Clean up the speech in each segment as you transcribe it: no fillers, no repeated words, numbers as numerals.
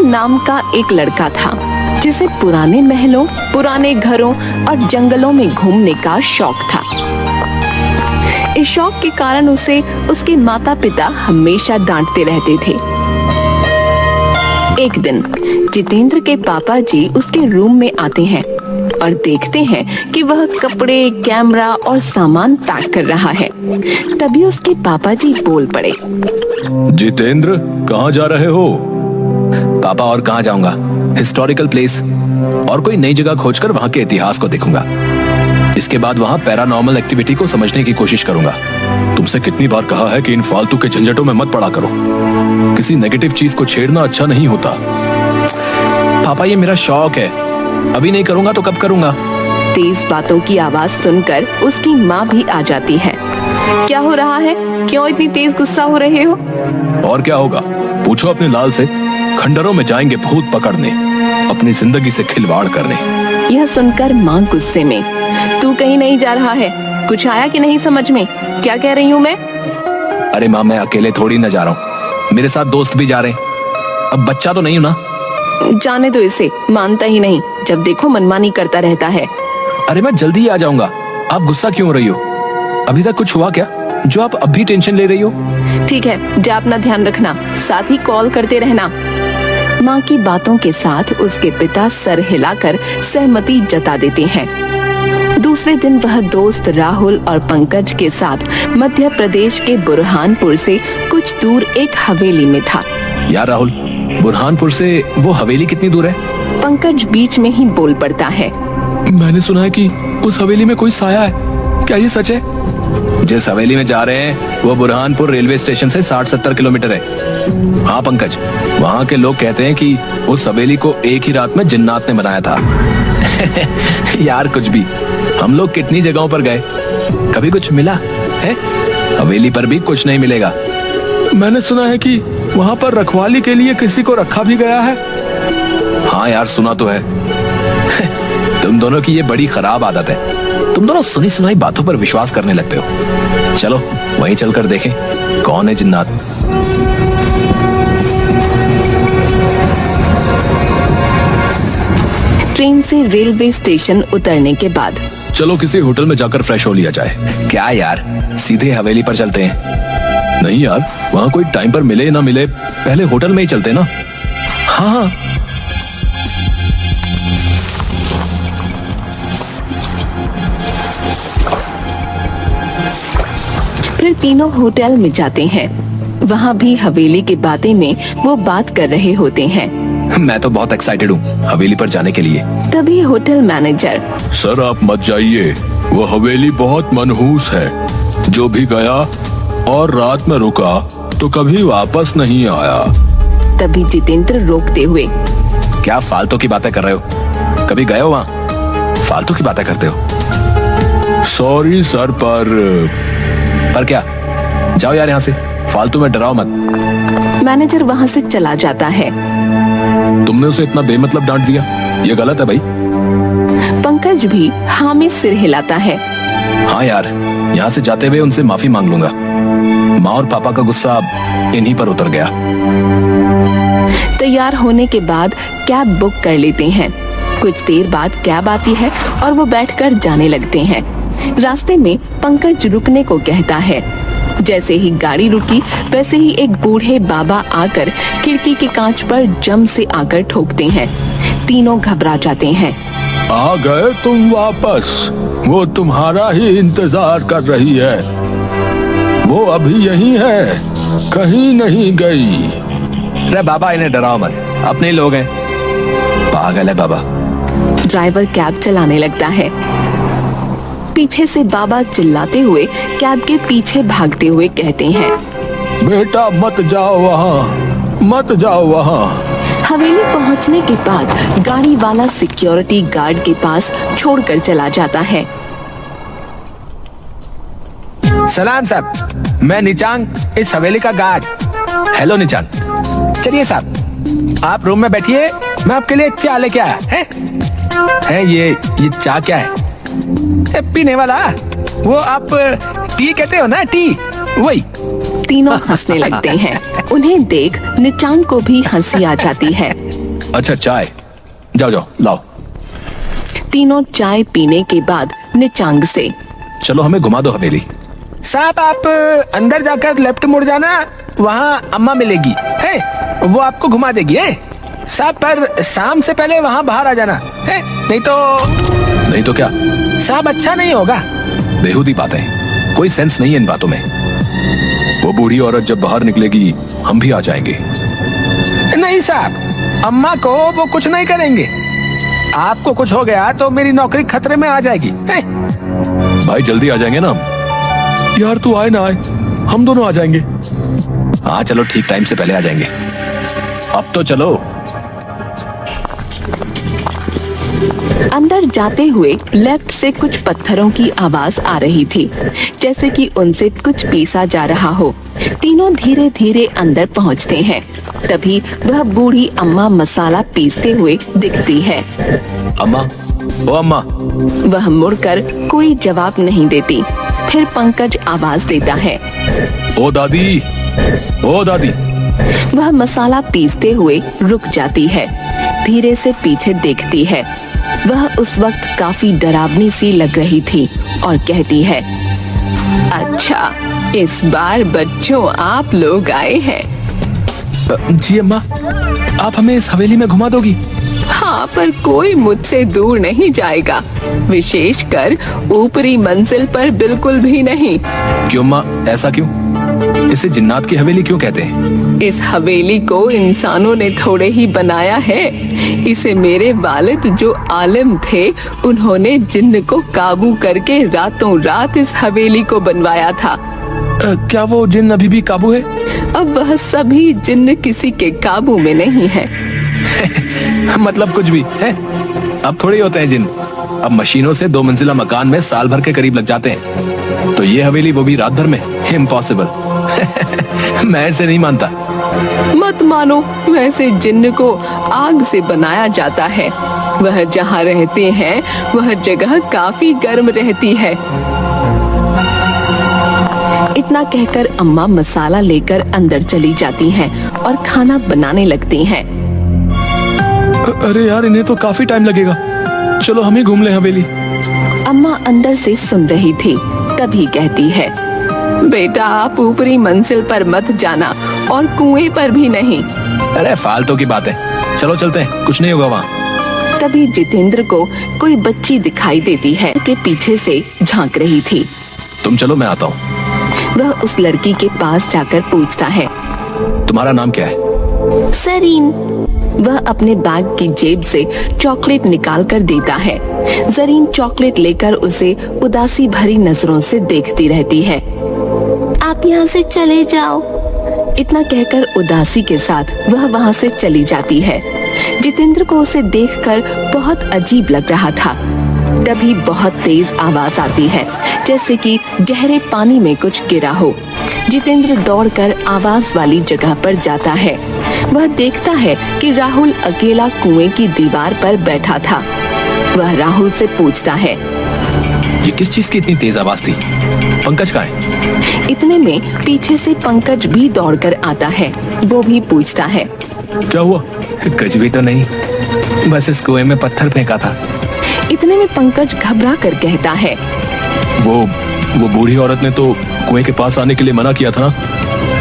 नाम का एक लड़का था जिसे पुराने महलों, पुराने घरों और जंगलों में घूमने का शौक था। इस शौक के कारण उसे उसके माता पिता हमेशा डांटते रहते थे। एक दिन जितेंद्र के पापा जी उसके रूम में आते हैं और देखते हैं कि वह कपड़े, कैमरा और सामान पैक कर रहा है। तभी उसके पापा जी बोल पड़े, जितेंद्र, कहाँ जा रहे हो? पापा, और कहाँ जाऊंगा? हिस्टोरिकल प्लेस और कोई नई जगह खोजकर वहाँ के इतिहास को देखूंगा। इसके बाद वहाँ पैरानॉर्मल एक्टिविटी को समझने की कोशिश करूंगा। तुमसे कितनी बार कहा है कि इन फालतू के झंझटों में मत पड़ा करो। किसी नेगेटिव चीज को छेड़ना अच्छा नहीं होता। पापा, ये मेरा शौक है, अभी नहीं करूंगा तो कब करूंगा? तेज बातों की आवाज सुनकर उसकी माँ भी आ जाती है। क्या हो रहा है? क्यों इतनी तेज गुस्सा हो रहे हो? और क्या होगा, पूछो अपने लाल से। खंडरों में जाएंगे भूत पकड़ने, अपनी जिंदगी से खिलवाड़ करने। यह सुनकर माँ गुस्से में, तू कहीं नहीं जा रहा है? कुछ आया कि नहीं समझ में? क्या कह रही हूँ मैं? अरे माँ, मैं अकेले थोड़ी न जा रहा हूँ, मेरे साथ दोस्त भी जा रहे हैं। अब बच्चा तो नहीं हूँ ना। जाने दो इसे, मानता ही नहीं, जब देखो मनमानी करता रहता है। अरे मैं जल्दी ही आ जाऊंगा, आप गुस्सा क्यों हो रही हो? अभी तक कुछ हुआ क्या जो आप अब भी टेंशन ले रही हो? ठीक है, जा अपना ध्यान रखना, साथ ही कॉल करते रहना। माँ की बातों के साथ उसके पिता सर हिलाकर सहमति जता देते हैं। दूसरे दिन वह दोस्त राहुल और पंकज के साथ मध्य प्रदेश के बुरहानपुर से कुछ दूर एक हवेली में था। यार राहुल, बुरहानपुर से वो हवेली कितनी दूर है? पंकज बीच में ही बोल पड़ता है, मैंने सुना है कि उस हवेली में कोई साया है, क्या ये सच है? जिस हवेली में जा रहे हैं वो बुरहानपुर रेलवे स्टेशन से 60-70 किलोमीटर है। हाँ पंकज, वहाँ के लोग कहते हैं कि उस हवेली को एक ही रात में जिन्नात ने बनाया था। यार कुछ भी, हम लोग कितनी जगहों पर गए, कभी कुछ मिला है? हवेली पर भी कुछ नहीं मिलेगा। मैंने सुना है कि वहाँ पर रखवाली के लिए किसी को रखा भी गया है। हाँ यार, सुना तो है। तुम दोनों की ये बड़ी खराब आदत है, तुम दोनों सुनी सुनाई बातों पर विश्वास करने लगते हो। चलो वहीं चलकर देखें कौन है जिन्नात। ट्रेन से रेलवे स्टेशन उतरने के बाद चलो किसी होटल में जाकर फ्रेश हो लिया जाए। क्या यार, सीधे हवेली पर चलते हैं? नहीं यार, वहाँ कोई टाइम पर मिले ना मिले, पहले होटल में ही चलते ना। हाँ हाँ। फिर तीनों होटल में जाते हैं। वहाँ भी हवेली की बातें में वो बात कर रहे होते हैं। मैं तो बहुत एक्साइटेड हूँ हवेली पर जाने के लिए। तभी होटल मैनेजर, सर आप मत जाइए, वो हवेली बहुत मनहूस है। जो भी गया और रात में रुका तो कभी वापस नहीं आया। तभी जितेंद्र रोकते हुए, क्या फालतू की बातें कर रहे हो? कभी गए हो वहाँ? फालतू की बातें करते हो। सॉरी सर, पर क्या? जाओ यार यहाँ से, फालतू में डराओ मत। मैनेजर वहाँ से चला जाता है। तुमने उसे इतना बेमतलब डांट दिया, ये गलत है भाई। पंकज भी हाँ में सिर हिलाता है। हाँ यार, यहाँ से जाते हुए उनसे माफी मांग लूंगा। माँ और पापा का गुस्सा अब इन्हीं पर उतर गया। तैयार होने के बाद कैब बुक कर लेते हैं। कुछ देर बाद कैब आती है और वो बैठकर जाने लगते हैं। रास्ते में पंकज रुकने को कहता है। जैसे ही गाड़ी रुकी वैसे ही एक बूढ़े बाबा आकर खिड़की के कांच पर जम से आकर ठोकते हैं। तीनों घबरा जाते हैं। आ गए तुम वापस, वो तुम्हारा ही इंतजार कर रही है। वो अभी यही है, कहीं नहीं गई। अरे बाबा, इन्हें डराओ मत, अपने लोग हैं। पागल है बाबा। ड्राइवर कैब चलाने लगता है। पीछे से बाबा चिल्लाते हुए कैब के पीछे भागते हुए कहते हैं, बेटा मत जाओ वहाँ, मत जाओ वहाँ। हवेली पहुँचने के बाद गाड़ी वाला सिक्योरिटी गार्ड के पास छोड़कर चला जाता है। सलाम साहब, मैं निचांग, इस हवेली का गार्ड। हेलो निचांग। चलिए साहब, आप रूम में बैठिए, मैं आपके लिए चाय लेके आया है। ये चाय क्या है? पीने वाला, वो आप टी कहते हो ना, टी, वही। तीनों हंसने लगते हैं। उन्हें देख निचांग को भी हंसी आ जाती है। अच्छा चाय, जाओ जाओ लाओ। तीनों चाय पीने के बाद निचांग से, चलो हमें घुमा दो हवेली। साहब आप अंदर जाकर लेफ्ट मुड़ जाना, वहाँ अम्मा मिलेगी है, वो आपको घुमा देगी है साहब, पर शाम से पहले वहाँ बाहर आ जाना है, नहीं तो क्या साहब अच्छा नहीं होगा। बेहुदी बातें, कोई सेंस नहीं है इन बातों में। वो बूढ़ी औरत जब बाहर निकलेगी हम भी आ जाएंगे। नहीं साहब, अम्मा को वो कुछ नहीं करेंगे, आपको कुछ हो गया तो मेरी नौकरी खतरे में आ जाएगी है? भाई जल्दी आ जाएंगे ना हम। यार तू आए ना आए, हम दोनों आ जाएंगे। हाँ चलो ठीक टाइम से पहले आ जाएंगे। अब तो चलो। अंदर जाते हुए लेफ्ट से कुछ पत्थरों की आवाज आ रही थी, जैसे कि उनसे कुछ पीसा जा रहा हो। तीनों धीरे धीरे अंदर पहुंचते हैं। तभी वह बूढ़ी अम्मा मसाला पीसते हुए दिखती है। अम्मा, ओ अम्मा। वह मुड़कर कोई जवाब नहीं देती। फिर पंकज आवाज देता है, ओ दादी, ओ दादी। वह मसाला पीसते हुए रुक जाती है, धीरे से पीछे देखती है। वह उस वक्त काफी डरावनी सी लग रही थी और कहती है, अच्छा इस बार बच्चों आप लोग आए हैं। जी अम्मा, आप हमें इस हवेली में घुमा दोगी? हाँ, पर कोई मुझसे दूर नहीं जाएगा, विशेषकर ऊपरी मंजिल पर बिल्कुल भी नहीं। क्यों अम्मा, ऐसा क्यों? इसे जिन्नात की हवेली क्यों कहते हैं? इस हवेली को इंसानों ने थोड़े ही बनाया है। इसे मेरे वालिद जो आलिम थे, उन्होंने जिन्न को काबू करके रातों रात इस हवेली को बनवाया था। क्या वो जिन्न अभी भी काबू है? अब वह सभी जिन्न किसी के काबू में नहीं है। मतलब कुछ भी है? अब थोड़ी होते हैं जिन्न, अब मशीनों से 2 मंजिला मकान में साल भर के करीब लग जाते हैं। तो ये हवेली वो भी रात भर में? इम्पॉसिबल। मैं ऐसे नहीं मानता। मत मानो, वैसे जिन्न को आग से बनाया जाता है। वह जहाँ रहते हैं वह जगह काफी गर्म रहती है। इतना कहकर अम्मा मसाला लेकर अंदर चली जाती हैं और खाना बनाने लगती हैं। अरे यार इन्हें तो काफी टाइम लगेगा, चलो हम ही घूम ले हवेली। अम्मा अंदर से सुन रही थी, तभी कहती है, बेटा आप ऊपरी मंजिल पर मत जाना और कुएं पर भी नहीं। अरे फालतू की बात है, चलो चलते हैं, कुछ नहीं होगा वहाँ। तभी जितेंद्र को कोई बच्ची दिखाई देती है के पीछे से झांक रही थी। तुम चलो मैं आता हूँ। वह उस लड़की के पास जाकर पूछता है, तुम्हारा नाम क्या है? जरीन। वह अपने बैग की जेब से चॉकलेट निकाल कर देता है। जरीन चॉकलेट लेकर उसे उदासी भरी नजरों से देखती रहती है। आप यहाँ से चले जाओ। इतना कहकर उदासी के साथ वह वहाँ से चली जाती है। जितेंद्र को उसे देखकर बहुत अजीब लग रहा था। तभी बहुत तेज आवाज आती है, जैसे कि गहरे पानी में कुछ गिरा हो। जितेंद्र दौड़कर आवाज वाली जगह पर जाता है। वह देखता है कि राहुल अकेला कुएं की दीवार पर बैठा था। वह राहुल से पूछता है, ये किस चीज की इतनी तेज आवाज थी? पंकज कहाँ है? इतने में पीछे से पंकज भी दौड़कर आता है। वो भी पूछता है, क्या हुआ? कुछ भी तो नहीं, बस इस कुएं में पत्थर फेंका था। इतने में पंकज घबरा कर कहता है, वो बूढ़ी औरत ने तो कुएं के पास आने के लिए मना किया था ना,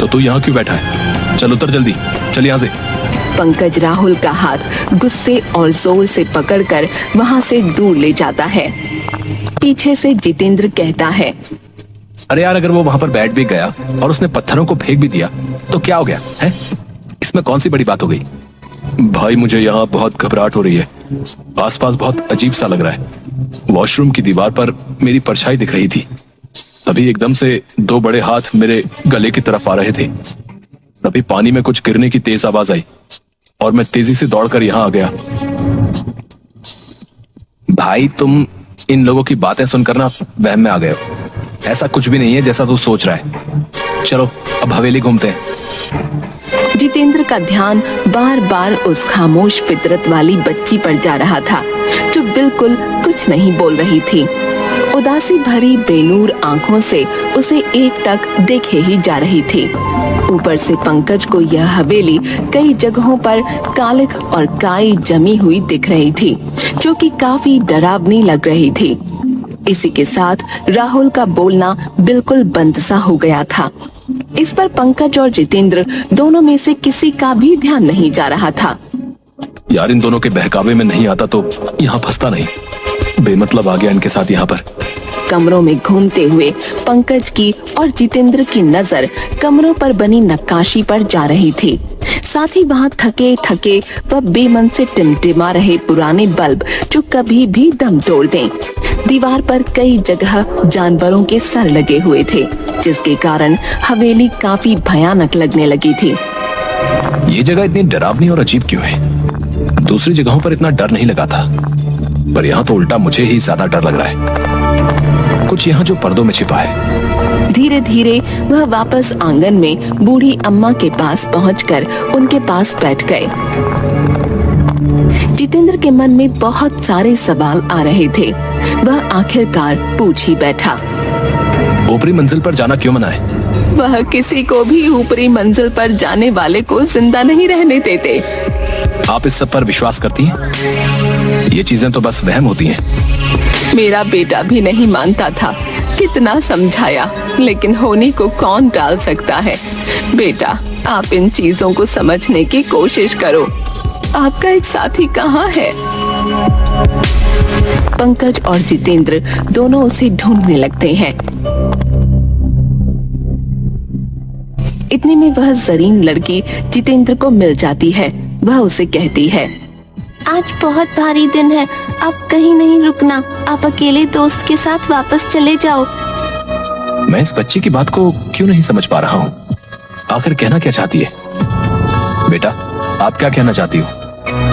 तो तू यहाँ क्यों बैठा है? चल उतर जल्दी, चल यहाँ से। पंकज राहुल का हाथ गुस्से और जोर से पकड़कर वहाँ से दूर ले जाता है। पीछे से जितेंद्र कहता है, अरे यार अगर वो वहाँ पर बैठ भी गया और उसने पत्थरों को फेंक भी दिया तो क्या हो गया है? इसमें कौन सी बड़ी बात हो गई? भाई मुझे यहाँ बहुत घबराहट हो रही है, आसपास बहुत अजीब सा लग रहा है। वॉशरूम की दीवार पर मेरी परछाई दिख रही थी। तभी एकदम से 2 बड़े हाथ मेरे गले की तरफ आ रहे थे। तभी पानी में कुछ गिरने की तेज आवाज आई और मैं तेजी से दौड़कर यहाँ आ गया। भाई तुम इन लोगों की बातें सुनकर ना वहम में आ गए हो। ऐसा कुछ भी नहीं है जैसा तू सोच रहा है। चलो अब हवेली घूमते हैं। जितेंद्र का ध्यान बार बार उस खामोश फितरत वाली बच्ची पर जा रहा था, जो बिल्कुल कुछ नहीं बोल रही थी। उदासी भरी बेनूर आंखों से उसे एकटक देखे ही जा रही थी। ऊपर से पंकज को यह हवेली कई जगहों पर कालिख और काई जमी हुई दिख रही थी, जो कि काफी डरावनी लग रही थी। इसी के साथ राहुल का बोलना बिल्कुल बंद सा हो गया था। इस पर पंकज और जितेंद्र दोनों में से किसी का भी ध्यान नहीं जा रहा था। यार इन दोनों के बहकावे में नहीं आता तो यहाँ फंसता नहीं। बेमतलब आ गया इनके साथ यहाँ पर। कमरों में घूमते हुए पंकज की और जितेंद्र की नजर कमरों पर बनी नक्काशी पर जा रही थी। साथ ही वहाँ थके थके व बेमन से टिमटिमा रहे पुराने बल्ब जो कभी भी दम तोड़ दें। दीवार पर कई जगह जानवरों के सर लगे हुए थे, जिसके कारण हवेली काफी भयानक लगने लगी थी। ये जगह इतनी डरावनी और अजीब क्यों है? दूसरी जगहों पर इतना डर नहीं लगा था, पर यहाँ तो उल्टा मुझे ही ज्यादा डर लग रहा है। कुछ यहाँ जो पर्दों में छिपा है। धीरे धीरे वह वापस आंगन में बूढ़ी अम्मा के पास पहुंचकर उनके पास बैठ गए। जितेंद्र के मन में बहुत सारे सवाल आ रहे थे। वह आखिरकार पूछ ही बैठा। ऊपरी मंजिल पर जाना क्यों मना है? वह किसी को भी ऊपरी मंजिल पर जाने वाले को जिंदा नहीं रहने देते। आप इस सब पर विश्वास करती हैं? ये चीजें तो बस वहम होती हैं। मेरा बेटा भी नहीं मानता था। कितना समझाया, लेकिन होनी को कौन टाल सकता है। बेटा, आप इन चीजों को समझने की कोशिश करो। आपका एक साथी कहाँ है? पंकज और जितेंद्र दोनों उसे ढूंढने लगते हैं। इतने में वह जरीन लड़की जितेंद्र को मिल जाती है। वह उसे कहती है, आज बहुत भारी दिन है, आप कहीं नहीं रुकना। आप अकेले दोस्त के साथ वापस चले जाओ। मैं इस बच्ची की बात को क्यों नहीं समझ पा रहा हूँ। आखिर कहना क्या चाहती है? बेटा, आप क्या कहना चाहती हो?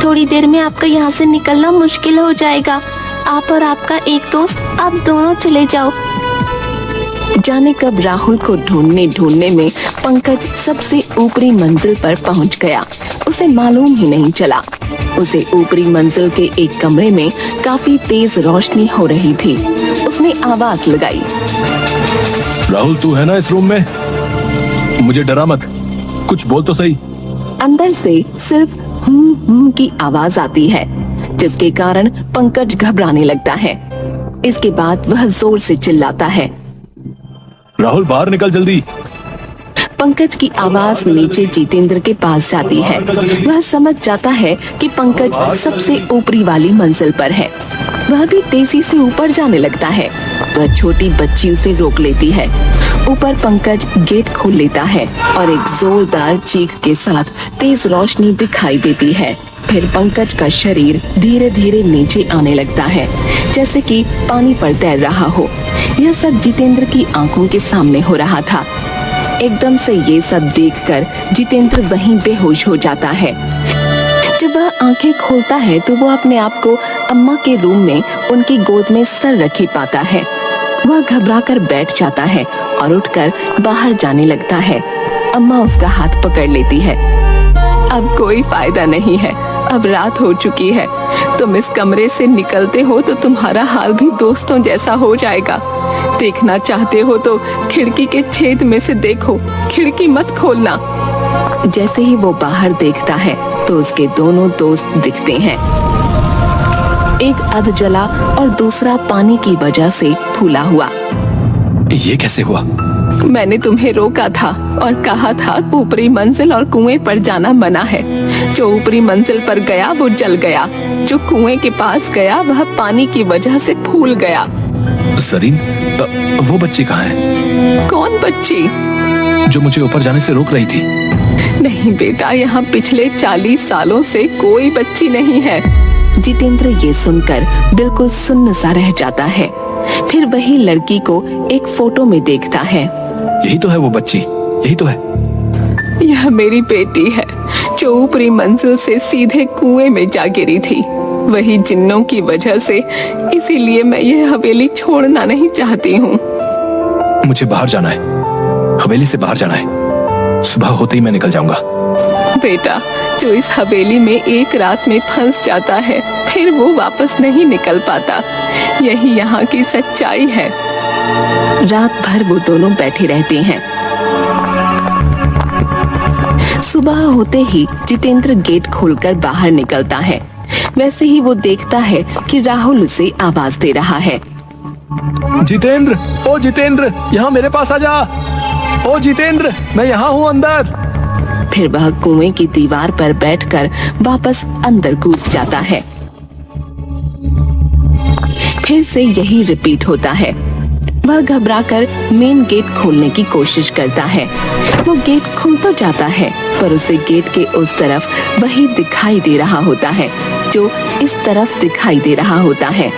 थोड़ी देर में आपका यहाँ से निकलना मुश्किल हो जाएगा। आप और आपका एक दोस्त, आप दोनों चले जाओ। जाने कब राहुल को ढूंढने ढूंढने में पंकज सबसे ऊपरी मंजिल पर पहुंच गया। उसे मालूम ही नहीं चला। उसे ऊपरी मंजिल के एक कमरे में काफी तेज रोशनी हो रही थी। उसने आवाज लगाई, राहुल तू है ना इस रूम में? मुझे डरा मत, कुछ बोल तो सही। अंदर से सिर्फ की आवाज आती है, जिसके कारण पंकज घबराने लगता है। इसके बाद वह जोर से चिल्लाता है, राहुल बाहर निकल जल्दी। पंकज की आवाज नीचे जितेंद्र के पास जाती है। वह समझ जाता है कि पंकज सबसे ऊपरी वाली मंजिल पर है। वह भी तेजी से ऊपर जाने लगता है। वह छोटी बच्ची उसे रोक लेती है। ऊपर पंकज गेट खोल लेता है और एक जोरदार चीख के साथ तेज रोशनी दिखाई देती है। फिर पंकज का शरीर धीरे धीरे नीचे आने लगता है, जैसे कि पानी पर तैर रहा हो। यह सब जितेंद्र की आंखों के सामने हो रहा था। एकदम से ये सब देखकर जितेंद्र वहीं बेहोश हो जाता है। जब वह आंखें खोलता है तो वो अपने आप को अम्मा के रूम में उनकी गोद में सर रखे पाता है। वह घबराकर बैठ जाता है और उठकर बाहर जाने लगता है। अम्मा उसका हाथ पकड़ लेती है। अब कोई फायदा नहीं है, अब रात हो चुकी है। तुम इस कमरे से निकलते हो तो तुम्हारा हाल भी दोस्तों जैसा हो जाएगा। देखना चाहते हो तो खिड़की के छेद में से देखो, खिड़की मत खोलना। जैसे ही वो बाहर देखता है तो उसके दोनों दोस्त दिखते हैं। एक अध जला और दूसरा पानी की वजह से फूला हुआ। ये कैसे हुआ? मैंने तुम्हें रोका था और कहा था ऊपरी मंजिल और कुएं पर जाना मना है। जो ऊपरी मंजिल पर गया वो जल गया, जो कुएं के पास गया वह पानी की वजह से फूल गया। सरीन, वो बच्ची कहाँ है? कौन बच्ची? जो मुझे ऊपर जाने से रोक रही थी। नहीं बेटा, यहाँ पिछले 40 सालों से कोई बच्ची नहीं है। जितेंद्र ये सुनकर बिल्कुल सुन्न सा रह जाता है। फिर वही लड़की को एक फोटो में देखता है। यही तो है वो बच्ची, यही तो है। यह मेरी बेटी है जो ऊपरी मंजिल से सीधे कुएं में जा गिरी थी। वही जिन्नों की वजह से, इसीलिए मैं यह हवेली छोड़ना नहीं चाहती हूँ। मुझे बाहर जाना है, हवेली से बाहर जाना है। सुबह होते ही मैं निकल जाऊंगा। बेटा, जो इस हवेली में एक रात में फंस जाता है फिर वो वापस नहीं निकल पाता। यही यहाँ की सच्चाई है। रात भर वो दोनों बैठे रहते हैं। सुबह होते ही जितेंद्र गेट खोलकर बाहर निकलता है। वैसे ही वो देखता है कि राहुल उसे आवाज दे रहा है। जितेंद्र, ओ जितेंद्र, यहाँ मेरे पास आ जा। ओ जितेंद्र, मैं यहाँ हूँ अंदर। फिर वह कुएं की दीवार पर बैठकर वापस अंदर कूद जाता है। फिर से यही रिपीट होता है। वह घबराकर मेन गेट खोलने की कोशिश करता है। वो गेट खुल तो जाता है पर उसे गेट के उस तरफ वही दिखाई दे रहा होता है जो इस तरफ दिखाई दे रहा होता है।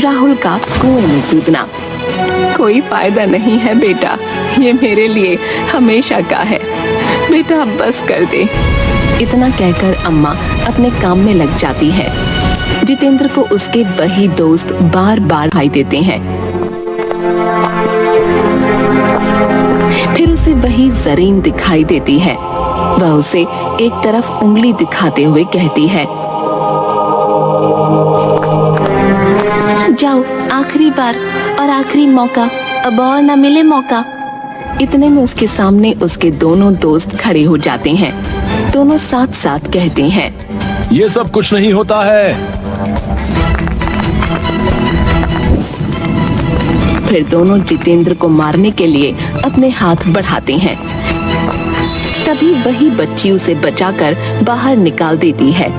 राहुल का कुएं में कूदना। कोई फायदा नहीं है बेटा, ये मेरे लिए हमेशा का है। बेटा अब बस कर दे। इतना कहकर अम्मा अपने काम में लग जाती है। जितेंद्र को उसके वही दोस्त बार बार दिखाई देते हैं। फिर उसे वही जरीन दिखाई देती है। वह उसे एक तरफ उंगली दिखाते हुए कहती है, जाओ, आखिरी बार और आखिरी मौका, अब और न मिले मौका। इतने में उसके सामने उसके दोनों दोस्त खड़े हो जाते हैं। दोनों साथ साथ कहते हैं, ये सब कुछ नहीं होता है। फिर दोनों जितेंद्र को मारने के लिए अपने हाथ बढ़ाते हैं। तभी वही बच्ची उसे बचाकर बाहर निकाल देती है।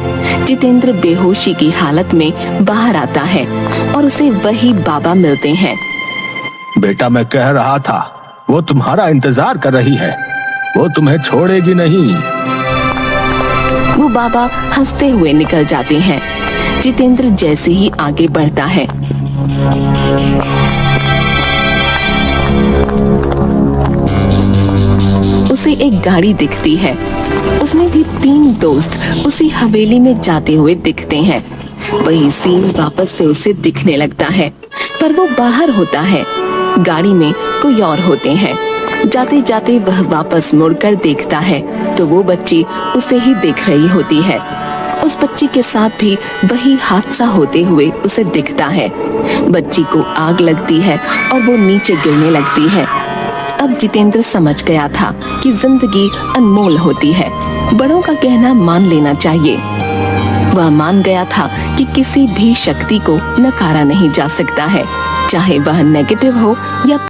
जितेंद्र बेहोशी की हालत में बाहर आता है और उसे वही बाबा मिलते हैं। बेटा, मैं कह रहा था वो तुम्हारा इंतजार कर रही है, वो तुम्हें छोड़ेगी नहीं। वो बाबा हंसते हुए निकल जाते हैं। जितेंद्र जैसे ही आगे बढ़ता है, उसे एक गाड़ी दिखती है। उसमें भी 3 दोस्त उसी हवेली में जाते हुए दिखते हैं। वही सीन वापस से उसे दिखने लगता है पर वो बाहर होता है। गाड़ी में कोई और होते हैं। जाते जाते वह वापस मुड़कर देखता है तो वो बच्ची उसे ही देख रही होती है। उस बच्ची के साथ भी वही हादसा होते हुए उसे दिखता है। बच्ची को आग लगती है और वो नीचे गिरने लगती है। अब जितेंद्र समझ गया था कि जिंदगी अनमोल होती है, बड़ों का कहना मान लेना चाहिए। वह मान गया था कि किसी भी शक्ति को नकारा नहीं जा सकता है, चाहे वह नेगेटिव हो या